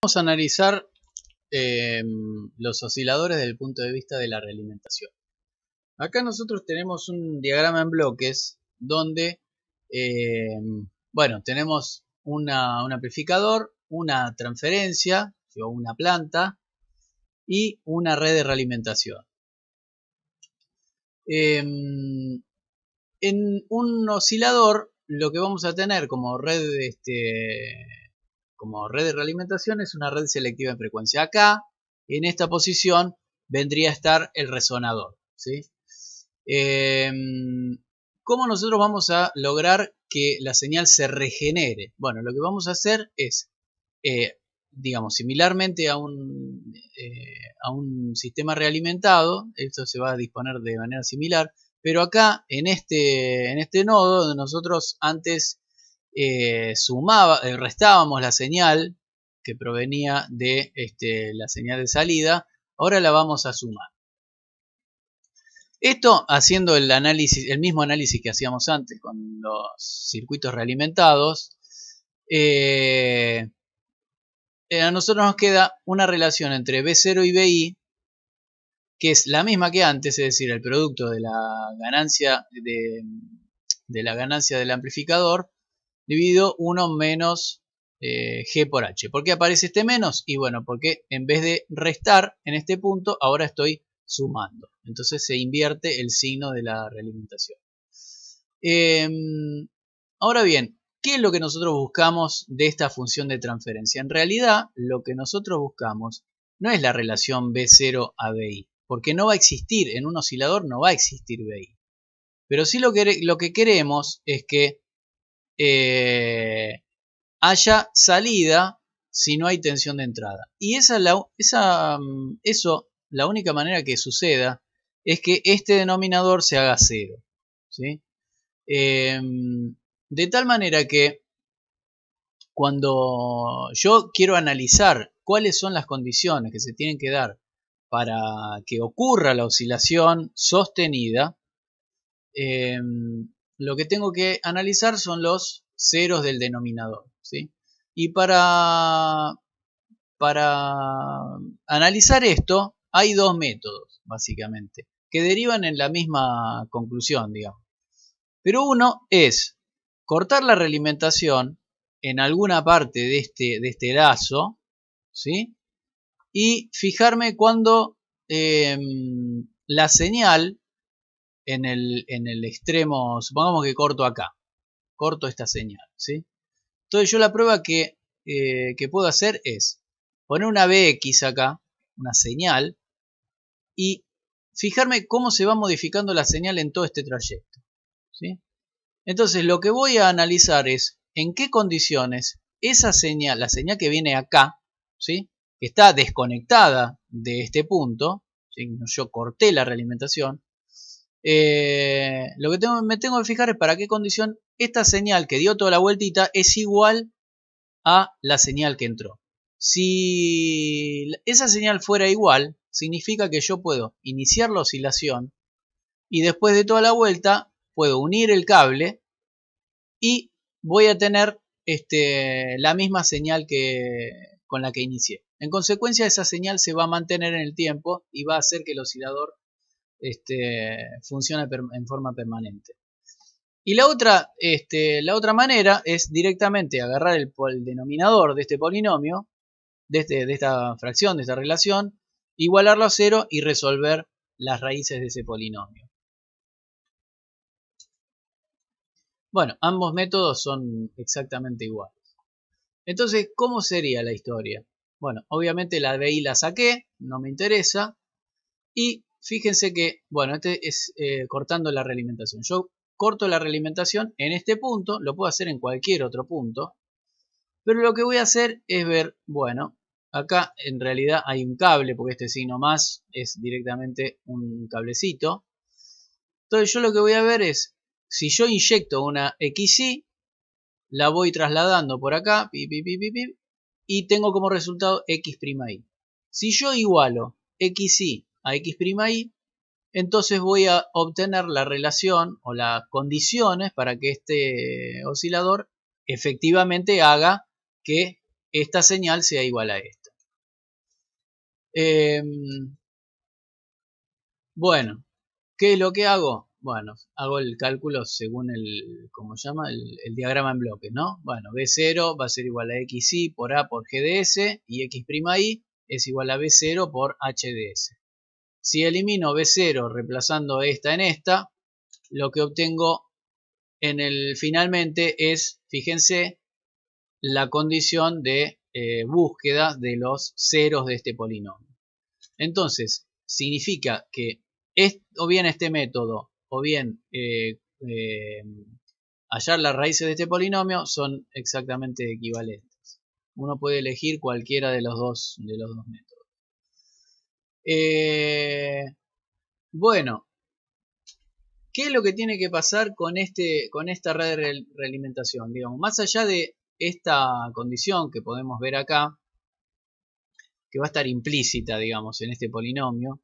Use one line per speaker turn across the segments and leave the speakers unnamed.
Vamos a analizar los osciladores desde el punto de vista de la realimentación. Acá nosotros tenemos un diagrama en bloques donde tenemos un amplificador, una transferencia o una planta y una red de realimentación. En un oscilador lo que vamos a tener como red de realimentación es una red selectiva en frecuencia. Acá, en esta posición, vendría a estar el resonador, ¿sí? ¿Cómo nosotros vamos a lograr que la señal se regenere? Bueno, lo que vamos a hacer es, digamos, similarmente a un sistema realimentado, esto se va a disponer de manera similar, pero acá, en este nodo, donde nosotros antes restábamos la señal que provenía de la señal de salida, ahora la vamos a sumar. Esto haciendo el mismo análisis que hacíamos antes con los circuitos realimentados, a nosotros nos queda una relación entre B0 y BI que es la misma que antes, es decir, el producto de la ganancia del amplificador dividido 1 menos G por H. ¿Por qué aparece este menos? Y bueno, porque en vez de restar en este punto, ahora estoy sumando. Entonces se invierte el signo de la realimentación. Ahora bien, ¿qué es lo que nosotros buscamos de esta función de transferencia? En realidad, lo que nosotros buscamos no es la relación B0 a BI, porque no va a existir, en un oscilador no va a existir BI. Pero sí lo que queremos es que haya salida si no hay tensión de entrada. Y la única manera que suceda es que este denominador se haga cero, ¿sí? De tal manera que cuando yo quiero analizar cuáles son las condiciones que se tienen que dar para que ocurra la oscilación sostenida, lo que tengo que analizar son los ceros del denominador, ¿sí? Y para analizar esto hay dos métodos, básicamente, que derivan en la misma conclusión, digamos. Pero uno es cortar la realimentación en alguna parte de este lazo, ¿sí? Y fijarme cuando la señal en el extremo, supongamos que corto acá, corto esta señal, ¿sí? Entonces yo la prueba que puedo hacer es poner una BX acá, una señal, y fijarme cómo se va modificando la señal en todo este trayecto, ¿sí? Entonces lo que voy a analizar es en qué condiciones esa señal, la señal que viene acá, ¿sí? Que está desconectada de este punto, ¿sí? Yo corté la realimentación, lo que me tengo que fijar es para qué condición esta señal que dio toda la vueltita es igual a la señal que entró. Si esa señal fuera igual, significa que yo puedo iniciar la oscilación y después de toda la vuelta puedo unir el cable y voy a tener la misma señal con la que inicié. En consecuencia, esa señal se va a mantener en el tiempo y va a hacer que el oscilador funcione en forma permanente. Y la otra manera es directamente agarrar el denominador de este polinomio, de esta fracción, de esta relación, igualarlo a cero y resolver las raíces de ese polinomio. Bueno, ambos métodos son exactamente iguales. Entonces, ¿cómo sería la historia? Bueno, obviamente la BI la saqué, no me interesa. Y fíjense que, bueno, este es cortando la realimentación. Yo corto la realimentación en este punto, lo puedo hacer en cualquier otro punto. Pero lo que voy a hacer es ver, bueno, acá en realidad hay un cable, porque este signo más es directamente un cablecito. Entonces yo lo que voy a ver es, si yo inyecto una XY, la voy trasladando por acá, y tengo como resultado X'I. Si yo igualo XY a X'I, entonces voy a obtener la relación o las condiciones para que este oscilador efectivamente haga que esta señal sea igual a esta. Bueno, ¿qué es lo que hago? Bueno, hago el cálculo según el, ¿cómo se llama? El diagrama en bloques, ¿no? Bueno, B0 va a ser igual a XY por A por GDS y X'I es igual a B0 por HDS. Si elimino B0 reemplazando esta en esta, lo que obtengo finalmente es, fíjense, la condición de búsqueda de los ceros de este polinomio. Entonces, significa que o bien este método o bien hallar las raíces de este polinomio son exactamente equivalentes. Uno puede elegir cualquiera de los dos métodos. Bueno, ¿qué es lo que tiene que pasar con esta red de realimentación? Digamos, más allá de esta condición que podemos ver acá, que va a estar implícita, digamos, en este polinomio,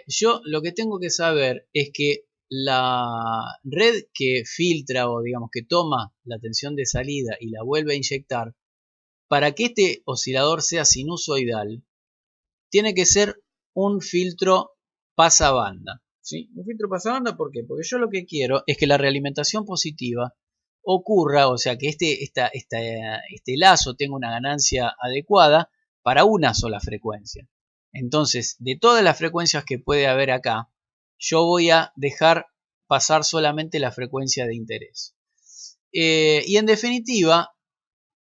yo lo que tengo que saber es que la red que filtra o digamos que toma la tensión de salida y la vuelve a inyectar, para que este oscilador sea sinusoidal, tiene que ser un filtro pasabanda. ¿Sí? Un filtro pasabanda, ¿por qué? Porque yo lo que quiero es que la realimentación positiva ocurra, o sea que este lazo tenga una ganancia adecuada para una sola frecuencia. Entonces, de todas las frecuencias que puede haber acá, yo voy a dejar pasar solamente la frecuencia de interés. Y en definitiva,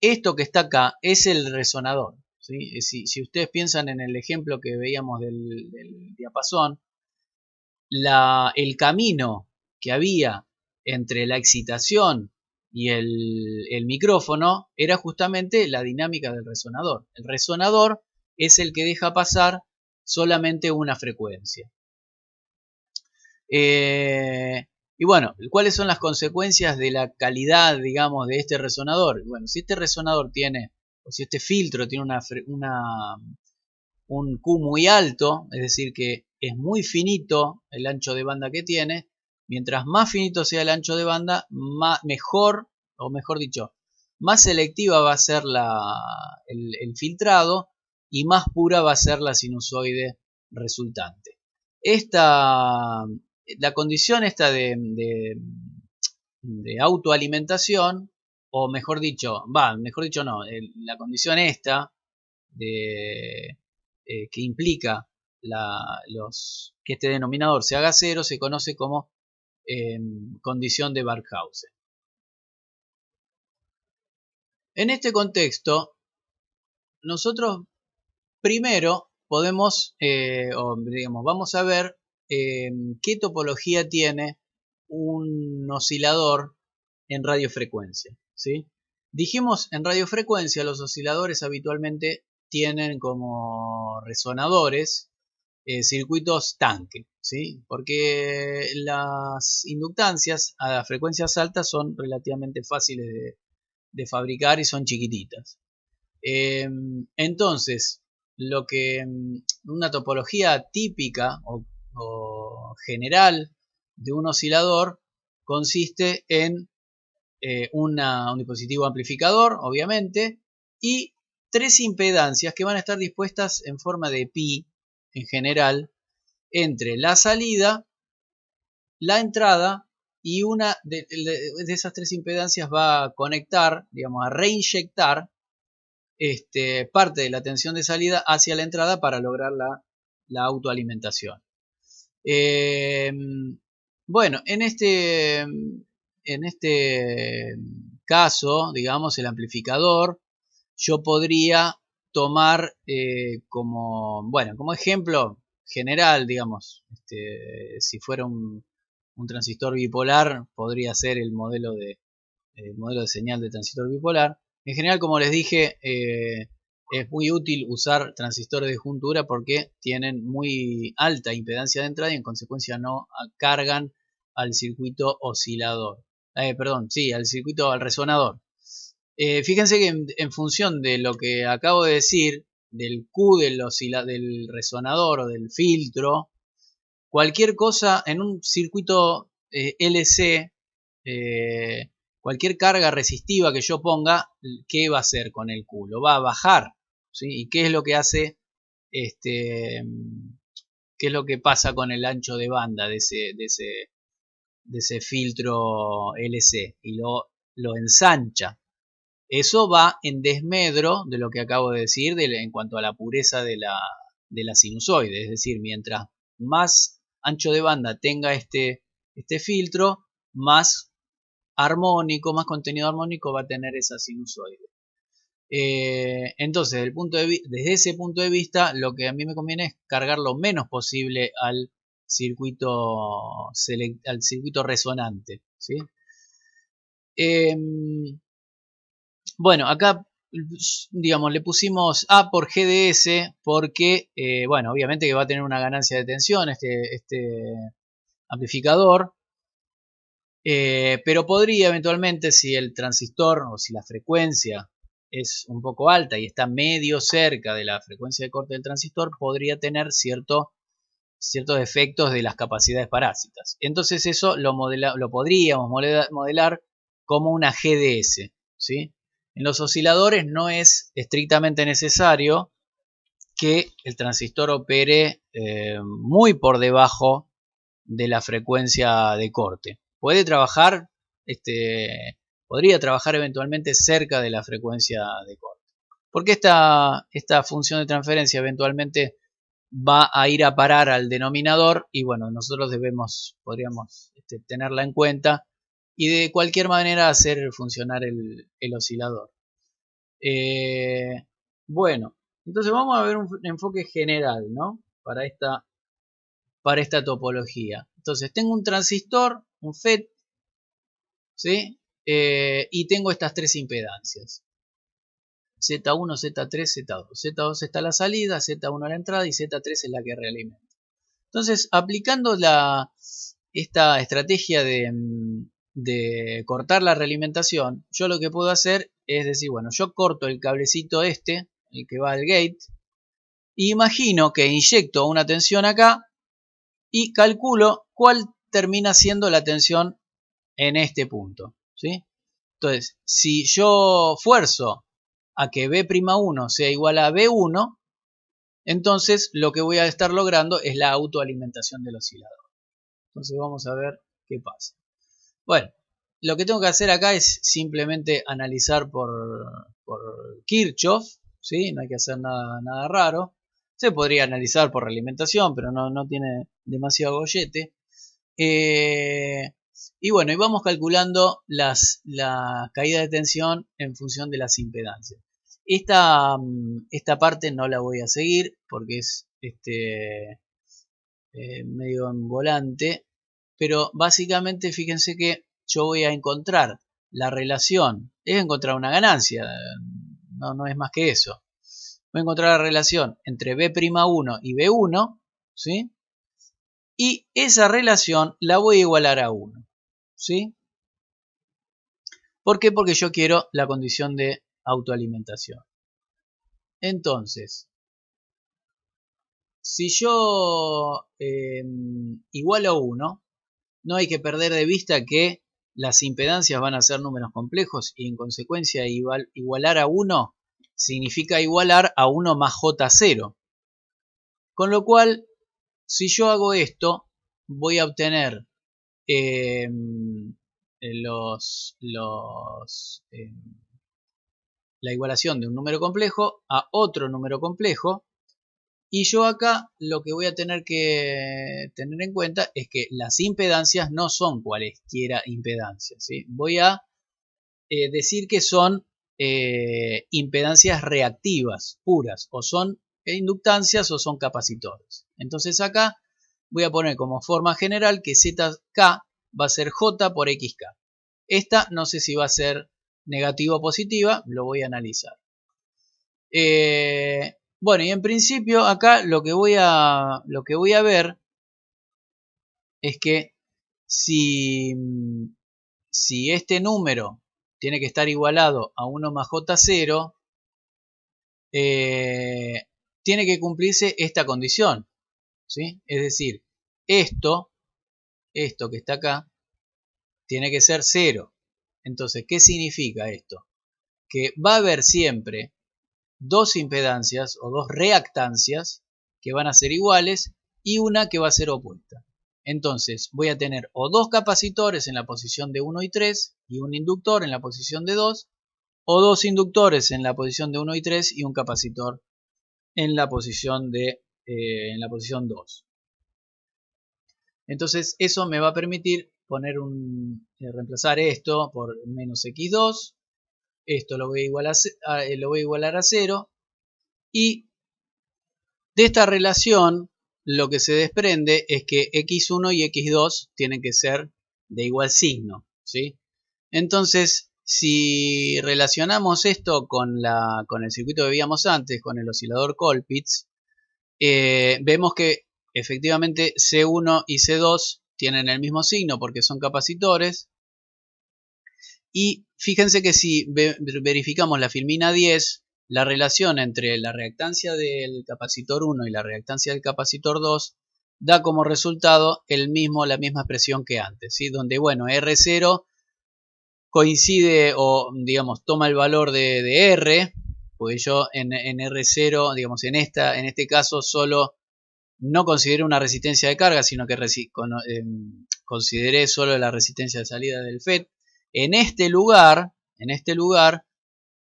esto que está acá es el resonador. ¿Sí? Si ustedes piensan en el ejemplo que veíamos del diapasón, el camino que había entre la excitación y el micrófono era justamente la dinámica del resonador. El resonador es el que deja pasar solamente una frecuencia. Y bueno, ¿cuáles son las consecuencias de la calidad, digamos, de este resonador? Bueno, si este resonador tiene, o si este filtro tiene un Q muy alto, es decir, que es muy finito el ancho de banda que tiene, mientras más finito sea el ancho de banda, mejor dicho, más selectiva va a ser el filtrado y más pura va a ser la sinusoide resultante. La condición esta de autoalimentación, o mejor dicho no, la condición esta que implica que este denominador se haga cero, se conoce como condición de Barkhausen. En este contexto, nosotros primero podemos, vamos a ver qué topología tiene un oscilador en radiofrecuencia. ¿Sí? Dijimos en radiofrecuencia los osciladores habitualmente tienen como resonadores circuitos tanque, ¿sí? Porque las inductancias a frecuencias altas son relativamente fáciles de fabricar y son chiquititas. Entonces, una topología típica o general de un oscilador consiste en un dispositivo amplificador, obviamente, y tres impedancias que van a estar dispuestas en forma de pi, en general, entre la salida, la entrada, y una de esas tres impedancias va a conectar, digamos, a reinyectar parte de la tensión de salida hacia la entrada para lograr la autoalimentación. Bueno, en este caso, digamos, el amplificador, yo podría tomar como ejemplo general, digamos, si fuera un transistor bipolar, podría ser el modelo de señal de transistor bipolar. En general, como les dije, es muy útil usar transistores de juntura porque tienen muy alta impedancia de entrada y en consecuencia no cargan al circuito oscilador. Al resonador. Fíjense que en función de lo que acabo de decir, del Q del resonador o del filtro, cualquier cosa en un circuito LC, cualquier carga resistiva que yo ponga, ¿qué va a hacer con el Q? Lo va a bajar, ¿sí? ¿Y qué es lo que hace, qué es lo que pasa con el ancho de banda de ese filtro LC? Y lo ensancha. Eso va en desmedro de lo que acabo de decir en cuanto a la pureza de la sinusoide. Es decir, mientras más ancho de banda tenga este filtro, más armónico, más contenido armónico va a tener esa sinusoide. Entonces, desde ese punto de vista, lo que a mí me conviene es cargar lo menos posible al circuito resonante, ¿sí? Bueno, acá, digamos, le pusimos A por GDS porque, bueno, obviamente que va a tener una ganancia de tensión este amplificador, pero podría eventualmente, si el transistor o si la frecuencia es un poco alta y está medio cerca de la frecuencia de corte del transistor, podría tener ciertos efectos de las capacidades parásitas. Entonces eso lo podríamos modelar como una GDS, ¿sí? En los osciladores no es estrictamente necesario que el transistor opere muy por debajo de la frecuencia de corte. Podría trabajar eventualmente cerca de la frecuencia de corte. Porque esta función de transferencia eventualmente va a ir a parar al denominador y bueno, nosotros podríamos tenerla en cuenta y de cualquier manera hacer funcionar el oscilador. Bueno, entonces vamos a ver un enfoque general, ¿no? Para esta topología. Entonces tengo un transistor, un FET, ¿sí? Y tengo estas tres impedancias. Z1, Z3, Z2. Z2 está la salida, Z1 la entrada y Z3 es la que realimenta. Entonces, aplicando esta estrategia de cortar la realimentación, yo lo que puedo hacer es decir, bueno, yo corto el cablecito el que va al gate, e imagino que inyecto una tensión acá y calculo cuál termina siendo la tensión en este punto, ¿sí? Entonces, si yo fuerzo a que B'1 sea igual a B1, entonces lo que voy a estar logrando es la autoalimentación del oscilador. Entonces vamos a ver qué pasa. Bueno, lo que tengo que hacer acá es simplemente analizar por Kirchhoff, ¿sí? No hay que hacer nada raro. Se podría analizar por realimentación, pero no tiene demasiado gollete. Y bueno, y vamos calculando la caída de tensión en función de las impedancias. Esta parte no la voy a seguir porque es medio en volante, pero básicamente fíjense que yo voy a encontrar la relación, es encontrar una ganancia, no es más que eso. Voy a encontrar la relación entre B'1 y B1, ¿sí? Y esa relación la voy a igualar a 1, ¿sí? ¿Por qué? Porque yo quiero la condición de autoalimentación. Entonces, si yo igualo a 1, no hay que perder de vista que las impedancias van a ser números complejos y en consecuencia igualar a 1 significa igualar a 1 más J0. Con lo cual, si yo hago esto, voy a obtener la igualación de un número complejo a otro número complejo. Y yo acá lo que voy a tener que tener en cuenta es que las impedancias no son cualesquiera impedancias, ¿sí? Voy a decir que son impedancias reactivas, puras, o son inductancias o son capacitores. Entonces acá voy a poner como forma general que ZK va a ser J por XK. Esta no sé si va a ser negativa o positiva, lo voy a analizar. Bueno, y en principio acá lo que voy a ver es que si este número tiene que estar igualado a 1 más J0, tiene que cumplirse esta condición, ¿sí? Es decir, esto que está acá, tiene que ser 0. Entonces, ¿qué significa esto? Que va a haber siempre dos impedancias o dos reactancias que van a ser iguales y una que va a ser opuesta. Entonces voy a tener o dos capacitores en la posición de 1 y 3 y un inductor en la posición de 2, o dos inductores en la posición de 1 y 3 y un capacitor en la posición de 2. Entonces eso me va a permitir poner reemplazar esto por menos x2. Esto lo voy a igualar a 0, y de esta relación lo que se desprende es que x1 y x2 tienen que ser de igual signo, ¿sí? Entonces, si relacionamos esto con el circuito que veíamos antes, con el oscilador Colpitts, vemos que efectivamente C1 y C2 tienen el mismo signo porque son capacitores. Y fíjense que si verificamos la filmina 10, la relación entre la reactancia del capacitor 1 y la reactancia del capacitor 2 da como resultado la misma expresión que antes, ¿sí? Donde, bueno, R0 coincide o, digamos, toma el valor de R, pues yo en R0, digamos, en este caso solo no consideré una resistencia de carga, sino que consideré solo la resistencia de salida del FET. En este lugar,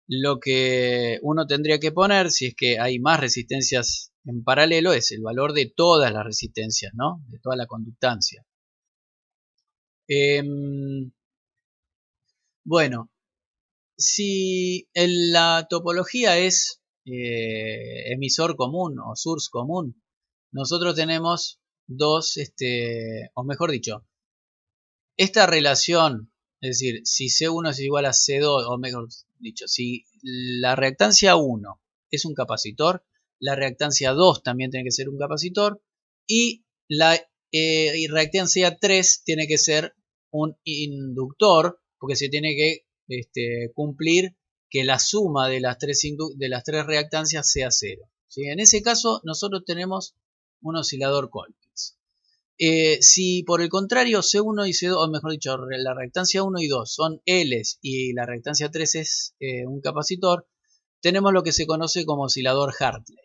lo que uno tendría que poner, si es que hay más resistencias en paralelo, es el valor de todas las resistencias, ¿no? De toda la conductancia. Bueno, si la topología es emisor común o source común, nosotros tenemos dos, o mejor dicho, esta relación, es decir, si C1 es igual a C2, o mejor dicho, si la reactancia 1 es un capacitor, la reactancia 2 también tiene que ser un capacitor, y la reactancia 3 tiene que ser un inductor, porque se tiene que cumplir que la suma de las tres reactancias sea 0. ¿Sí? En ese caso, nosotros tenemos un oscilador Colpitts. Si por el contrario C1 y C2, o mejor dicho, la reactancia 1 y 2 son L's y la reactancia 3 es un capacitor, tenemos lo que se conoce como oscilador Hartley.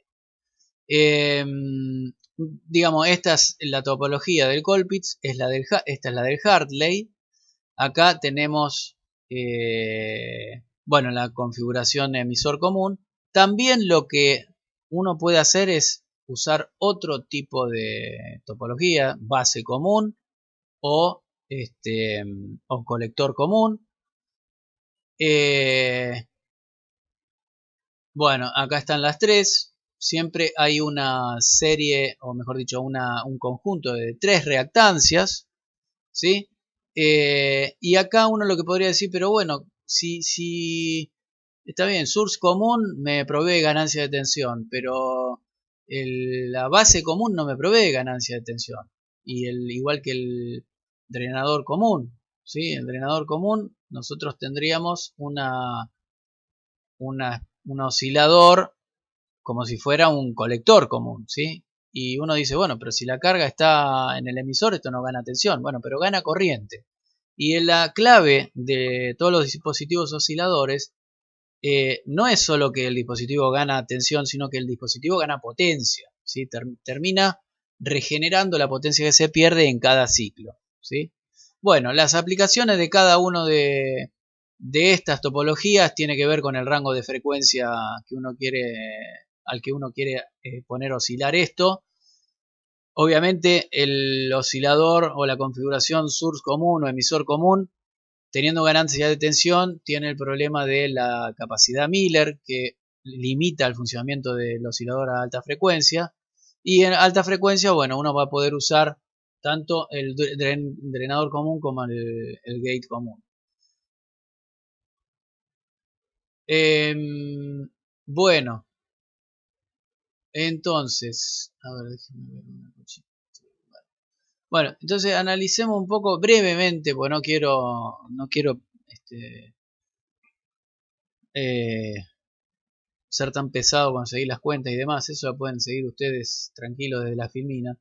Digamos, esta es la topología del Colpitts, esta es la del Hartley. Acá tenemos, bueno, la configuración emisor común. También lo que uno puede hacer es usar otro tipo de topología, base común o colector común. Bueno, acá están las tres. Siempre hay una serie, o mejor dicho, un conjunto de tres reactancias, ¿sí? Y acá uno lo que podría decir, pero bueno, si está bien, source común me provee ganancia de tensión, pero la base común no me provee ganancia de tensión. Y igual que el drenador común, ¿sí? El drenador común, nosotros tendríamos un oscilador como si fuera un colector común, ¿sí? Y uno dice, bueno, pero si la carga está en el emisor, esto no gana tensión. Bueno, pero gana corriente. Y la clave de todos los dispositivos osciladores no es solo que el dispositivo gana tensión, sino que el dispositivo gana potencia, ¿sí? Termina regenerando la potencia que se pierde en cada ciclo, ¿sí? Bueno, las aplicaciones de cada uno de estas topologías tiene que ver con el rango de frecuencia que uno quiere, al que uno quiere poner oscilar esto. Obviamente el oscilador o la configuración source común o emisor común, teniendo ganancia de tensión, tiene el problema de la capacidad Miller, que limita el funcionamiento del oscilador a alta frecuencia. Y en alta frecuencia, bueno, uno va a poder usar tanto el drenador común como el gate común. Bueno, entonces, a ver, déjenme ver una cosita. Bueno, entonces analicemos un poco brevemente, porque no quiero ser tan pesado con seguir las cuentas y demás. Eso lo pueden seguir ustedes tranquilos desde la filmina.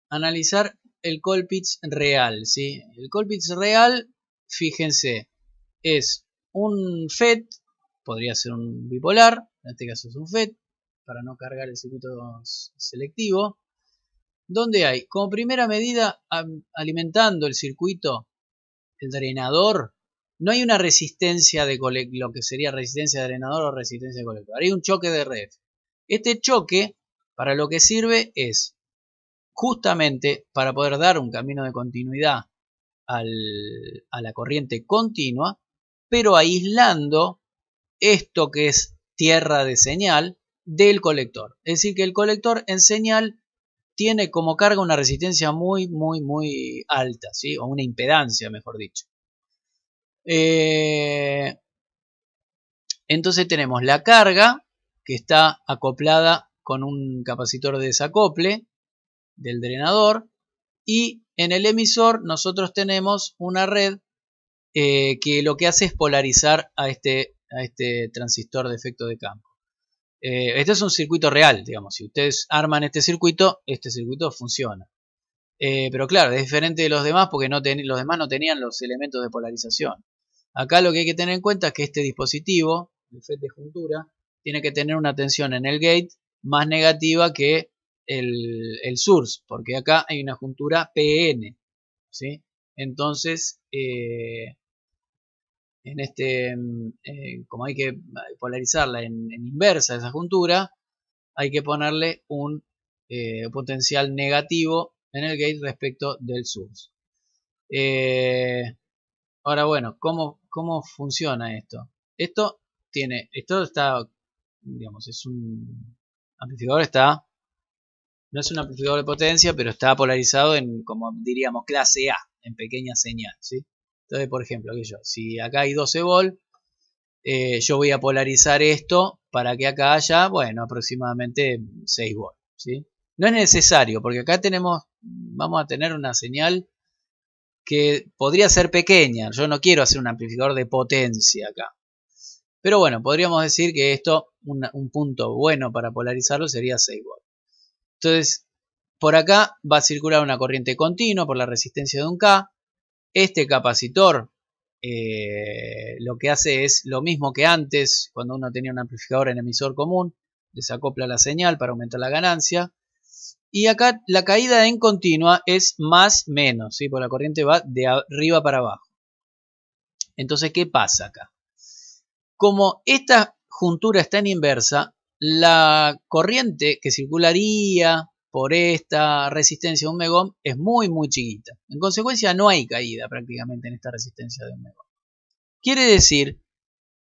Analizar el Colpitts real, ¿sí? El Colpitts real, fíjense, es un FET, podría ser un bipolar, en este caso es un FET, para no cargar el circuito selectivo, donde hay como primera medida alimentando el circuito, el drenador, no hay una resistencia de lo que sería resistencia de drenador o resistencia de colector, hay un choque de RF. Este choque para lo que sirve es justamente para poder dar un camino de continuidad a la corriente continua, pero aislando esto que es tierra de señal del colector. Es decir, que el colector en señal tiene como carga una resistencia muy alta, ¿sí? O una impedancia, mejor dicho. Entonces tenemos la carga que está acoplada con un capacitor de desacople del drenador, y en el emisor nosotros tenemos una red que lo que hace es polarizar a este transistor de efecto de campo. Este es un circuito real, digamos, si ustedes arman este circuito funciona. Pero claro, es diferente de los demás porque los demás no tenían los elementos de polarización. Acá lo que hay que tener en cuenta es que este dispositivo, el FET de juntura, tiene que tener una tensión en el gate más negativa que el source, porque acá hay una juntura PN, ¿sí? Entonces, como hay que polarizarla en inversa esa juntura, hay que ponerle un potencial negativo en el gate respecto del source. Ahora bueno, ¿cómo funciona esto? Esto está, digamos, es un amplificador, no es un amplificador de potencia, pero está polarizado en, como diríamos, clase A, en pequeña señal, ¿sí? Entonces, por ejemplo, si acá hay 12 volt, yo voy a polarizar esto para que acá haya, bueno, aproximadamente 6 volt, ¿sí? No es necesario, porque acá vamos a tener una señal que podría ser pequeña. Yo no quiero hacer un amplificador de potencia acá. Pero bueno, podríamos decir que esto, un punto bueno para polarizarlo sería 6 volt. Entonces, por acá va a circular una corriente continua por la resistencia de un K. Este capacitor lo que hace es lo mismo que antes, cuando uno tenía un amplificador en emisor común, desacopla la señal para aumentar la ganancia. Y acá la caída en continua es más menos, ¿sí? Porque la corriente va de arriba para abajo. Entonces, ¿qué pasa acá? Como esta juntura está en inversa, la corriente que circularía por esta resistencia de un megohm es muy chiquita. En consecuencia, no hay caída prácticamente en esta resistencia de un megohm. Quiere decir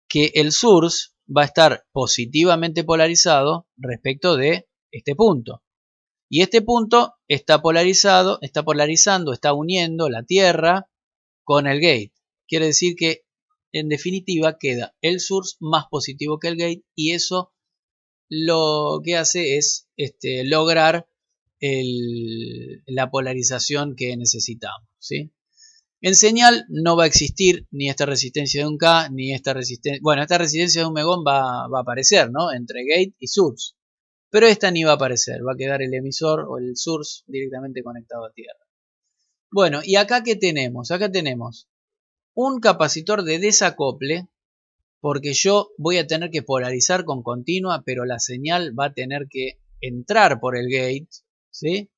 que el source va a estar positivamente polarizado respecto de este punto. Y este punto está polarizando, está uniendo la tierra con el gate. Quiere decir que en definitiva queda el source más positivo que el gate, y eso lo que hace es lograr la polarización que necesitamos, ¿sí? En señal no va a existir ni esta resistencia de un K, ni esta resistencia. Bueno, esta resistencia de un megohm va a aparecer, ¿no? Entre gate y source. Pero esta ni va a aparecer, va a quedar el emisor o el source directamente conectado a tierra. Bueno, ¿y acá qué tenemos? Acá tenemos un capacitor de desacople, porque yo voy a tener que polarizar con continua, pero la señal va a tener que entrar por el gate, ¿sí?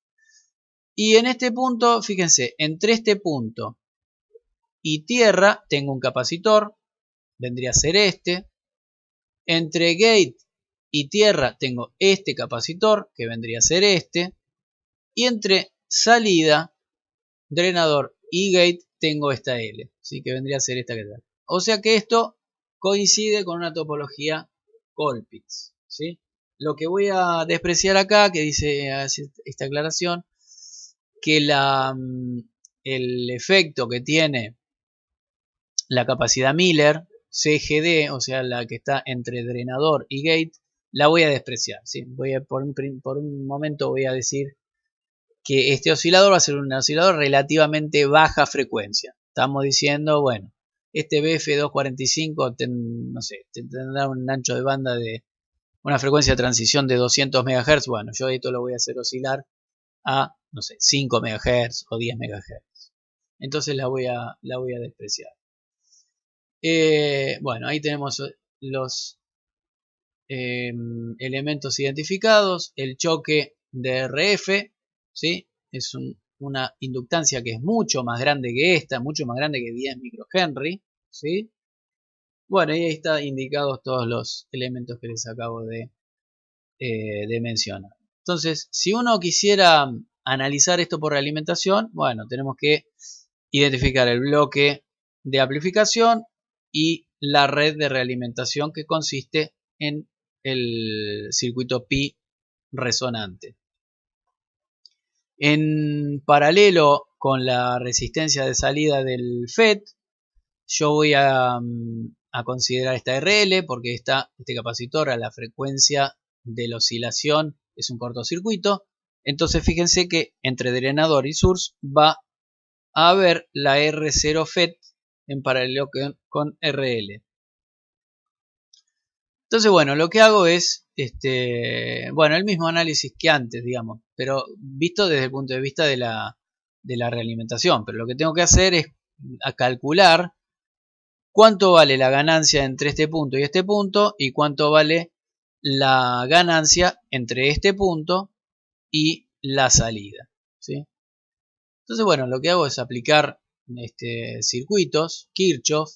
Y en este punto, fíjense, entre este punto y tierra tengo un capacitor, vendría a ser este. Entre gate y tierra tengo este capacitor, que vendría a ser este. Y entre salida, drenador y gate tengo esta L, ¿sí? Que vendría a ser esta que está. O sea que esto coincide con una topología Colpitts, ¿sí? Lo que voy a despreciar acá, que dice esta aclaración, que el efecto que tiene la capacidad Miller, CGD, o sea, la que está entre drenador y gate, la voy a despreciar, ¿sí? Por un momento voy a decir que este oscilador va a ser un oscilador relativamente baja frecuencia. Estamos diciendo, bueno, este BF245 no sé, tendrá un ancho de banda de una frecuencia de transición de 200 MHz. Bueno, yo esto lo voy a hacer oscilar a, no sé, 5 MHz o 10 MHz. Entonces la voy a despreciar. Bueno, ahí tenemos los elementos identificados. El choque de RF, ¿sí? Es una inductancia que es mucho más grande que esta, mucho más grande que 10 microhenry, ¿sí? Bueno, y ahí están indicados todos los elementos que les acabo de mencionar. Entonces, si uno quisiera analizar esto por realimentación, bueno, tenemos que identificar el bloque de amplificación y la red de realimentación que consiste en el circuito pi resonante. En paralelo con la resistencia de salida del FET, yo voy a considerar esta RL porque este capacitor a la frecuencia de la oscilación es un cortocircuito. Entonces fíjense que entre drenador y source va a haber la R0 FET en paralelo con RL. Entonces, bueno, lo que hago es, bueno, el mismo análisis que antes, digamos, pero visto desde el punto de vista de la realimentación. Pero lo que tengo que hacer es calcular cuánto vale la ganancia entre este punto y cuánto vale la ganancia entre este punto y la salida, ¿sí? Entonces, bueno, lo que hago es aplicar circuitos, Kirchhoff.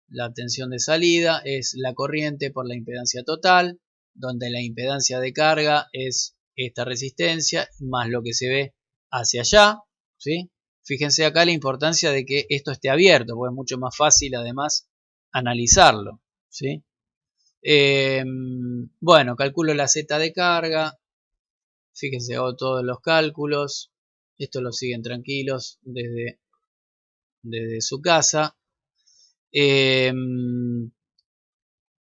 La tensión de salida es la corriente por la impedancia total, donde la impedancia de carga es esta resistencia más lo que se ve hacia allá, ¿sí? Fíjense acá la importancia de que esto esté abierto, porque es mucho más fácil además analizarlo, ¿sí? Bueno, calculo la Z de carga, fíjense, hago todos los cálculos, esto lo siguen tranquilos desde su casa.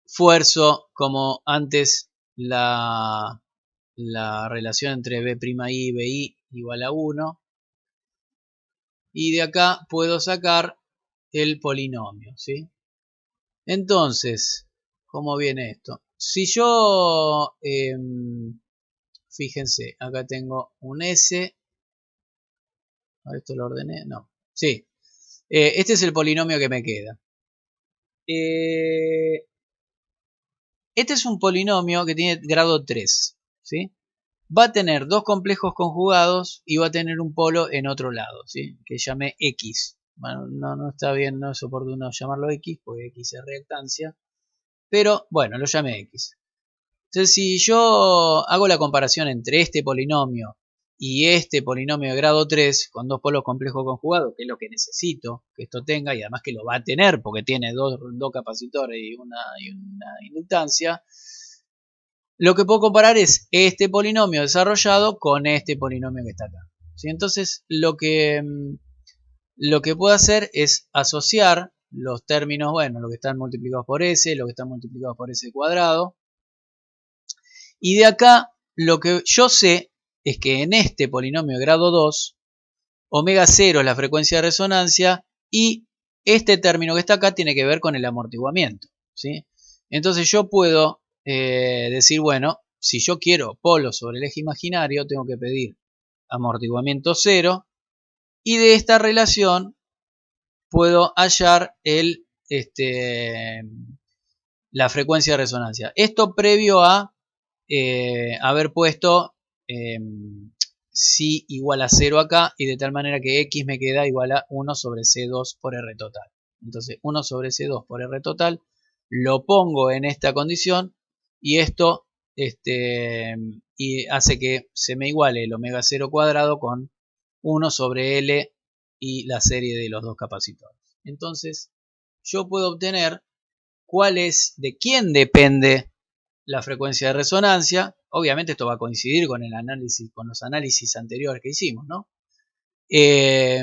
Fuerzo como antes la relación entre B'I y Bi igual a 1. Y de acá puedo sacar el polinomio, ¿sí? Entonces, ¿cómo viene esto? Si yo, fíjense, acá tengo un S. ¿Esto lo ordené? No. Sí. Este es el polinomio que me queda. Este es un polinomio que tiene grado 3, ¿sí? Va a tener dos complejos conjugados y va a tener un polo en otro lado, ¿sí? Que llame X. Bueno, no está bien, no es oportuno llamarlo X, porque X es reactancia. Pero bueno, lo llamé X. Entonces, si yo hago la comparación entre este polinomio y este polinomio de grado 3 con dos polos complejos conjugados, que es lo que necesito que esto tenga, y además que lo va a tener porque tiene dos capacitores y una inductancia, lo que puedo comparar es este polinomio desarrollado con este polinomio que está acá, ¿sí? Entonces lo que puedo hacer es asociar los términos, bueno, lo que están multiplicados por S, lo que están multiplicados por S cuadrado, y de acá lo que yo sé es que en este polinomio de grado 2, omega 0 es la frecuencia de resonancia y este término que está acá tiene que ver con el amortiguamiento, ¿sí? Entonces yo puedo decir, bueno, si yo quiero polo sobre el eje imaginario, tengo que pedir amortiguamiento 0 y de esta relación puedo hallar la frecuencia de resonancia. Esto previo a haber puesto si igual a 0 acá y de tal manera que X me queda igual a 1 sobre C2 por R total. Entonces 1 sobre C2 por R total lo pongo en esta condición y esto y hace que se me iguale el omega 0 cuadrado con 1 sobre L y la serie de los dos capacitores. Entonces yo puedo obtener de quién depende la frecuencia de resonancia. Obviamente esto va a coincidir con los análisis anteriores que hicimos, ¿no? Y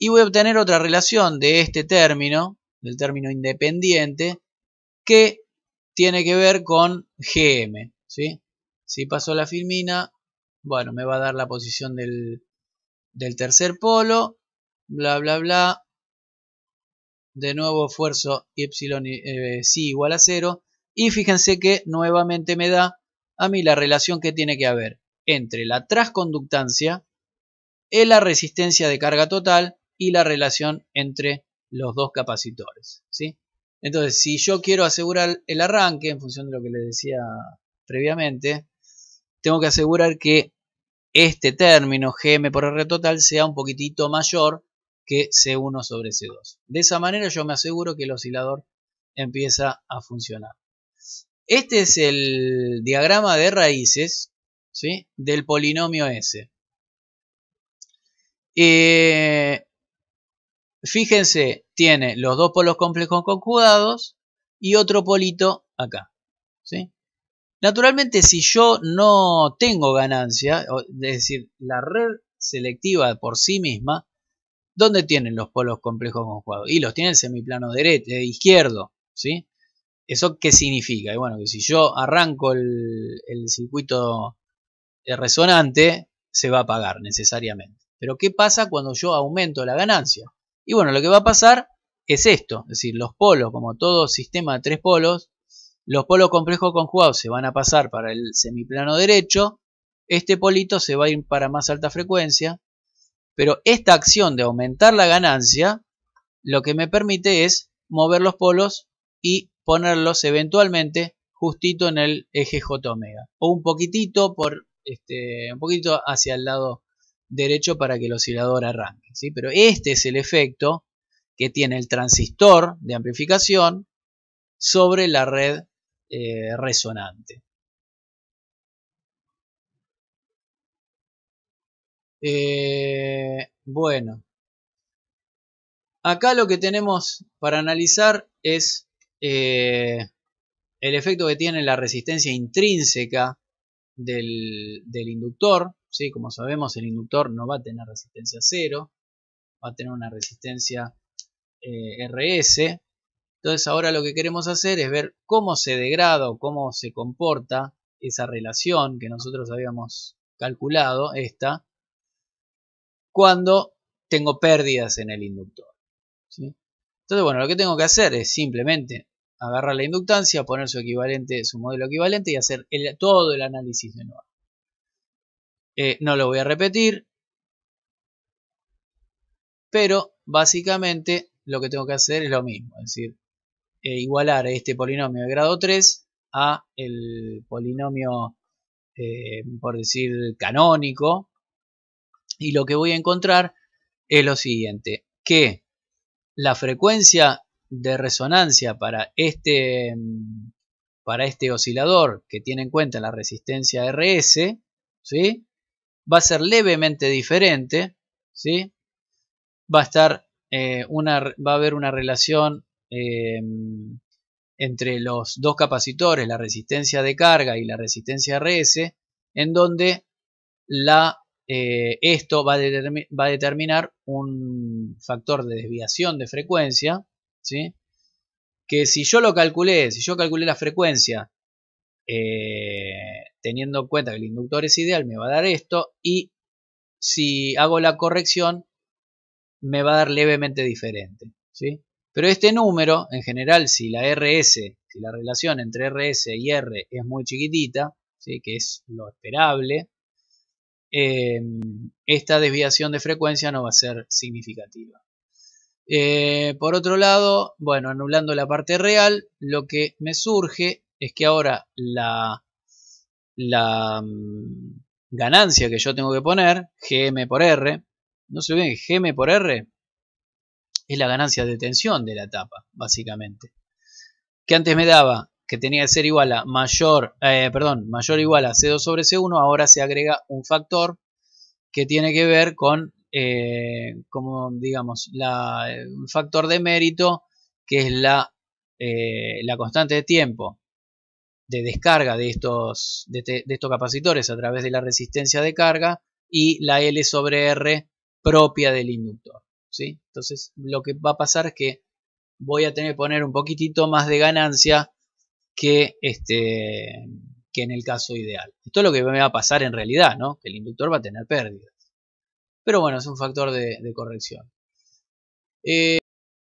voy a obtener otra relación de este término, del término independiente, que tiene que ver con GM, ¿sí? Si paso la filmina, bueno, me va a dar la posición del tercer polo, bla, bla, bla. De nuevo esfuerzo epsilon psi igual a 0. Y fíjense que nuevamente me da a mí la relación que tiene que haber entre la transconductancia, la resistencia de carga total y la relación entre los dos capacitores, ¿sí? Entonces, si yo quiero asegurar el arranque, en función de lo que les decía previamente, tengo que asegurar que este término Gm por R total sea un poquitito mayor que C1 sobre C2. De esa manera yo me aseguro que el oscilador empieza a funcionar. Este es el diagrama de raíces, ¿sí?, del polinomio S. Fíjense, tiene los dos polos complejos conjugados y otro polito acá, ¿sí? Naturalmente, si yo no tengo ganancia, es decir, la red selectiva por sí misma, ¿dónde tienen los polos complejos conjugados? Y los tiene el semiplano derecho, izquierdo, ¿sí? ¿Eso qué significa? Y bueno, que si yo arranco el circuito resonante, se va a apagar necesariamente. Pero ¿qué pasa cuando yo aumento la ganancia? Y bueno, lo que va a pasar es esto, es decir, los polos, como todo sistema de tres polos, los polos complejos conjugados se van a pasar para el semiplano derecho, este polito se va a ir para más alta frecuencia, pero esta acción de aumentar la ganancia, lo que me permite es mover los polos y ponerlos eventualmente justito en el eje J omega, o un poquitito un poquito hacia el lado derecho para que el oscilador arranque, ¿sí? Pero este es el efecto que tiene el transistor de amplificación sobre la red resonante. Bueno, acá lo que tenemos para analizar es el efecto que tiene la resistencia intrínseca del inductor, ¿sí? Como sabemos, el inductor no va a tener resistencia cero, va a tener una resistencia RS. Entonces ahora lo que queremos hacer es ver cómo se degrada o cómo se comporta esa relación que nosotros habíamos calculado, cuando tengo pérdidas en el inductor, ¿sí? Entonces, bueno, lo que tengo que hacer es simplemente agarrar la inductancia, poner su modelo equivalente y hacer todo el análisis de nuevo. No lo voy a repetir, pero básicamente lo que tengo que hacer es lo mismo, es decir, igualar este polinomio de grado 3 a el polinomio, por decir, canónico, y lo que voy a encontrar es lo siguiente, que la frecuencia de resonancia para este oscilador que tiene en cuenta la resistencia RS, ¿sí?, va a ser levemente diferente, ¿sí? Va a haber una relación entre los dos capacitores, la resistencia de carga y la resistencia RS, en donde esto va a determinar un factor de desviación de frecuencia, ¿sí?, que si yo calculé la frecuencia teniendo en cuenta que el inductor es ideal, me va a dar esto, y si hago la corrección me va a dar levemente diferente, ¿sí? Pero este número, en general, si la relación entre RS y R es muy chiquitita, ¿sí?, que es lo esperable, esta desviación de frecuencia no va a ser significativa. Por otro lado, bueno, anulando la parte real, lo que me surge es que ahora la ganancia que yo tengo que poner, Gm por R, no se olviden que Gm por R es la ganancia de tensión de la etapa, básicamente. Que antes me daba que tenía que ser igual a mayor o igual a C2 sobre C1, ahora se agrega un factor que tiene que ver con, como digamos, un factor de mérito, que es la constante de tiempo de descarga de estos capacitores a través de la resistencia de carga y la L sobre R propia del inductor, ¿sí? Entonces lo que va a pasar es que voy a tener que poner un poquitito más de ganancia que en el caso ideal. Esto es lo que me va a pasar en realidad, ¿no?, que el inductor va a tener pérdidas. Pero bueno, es un factor de corrección.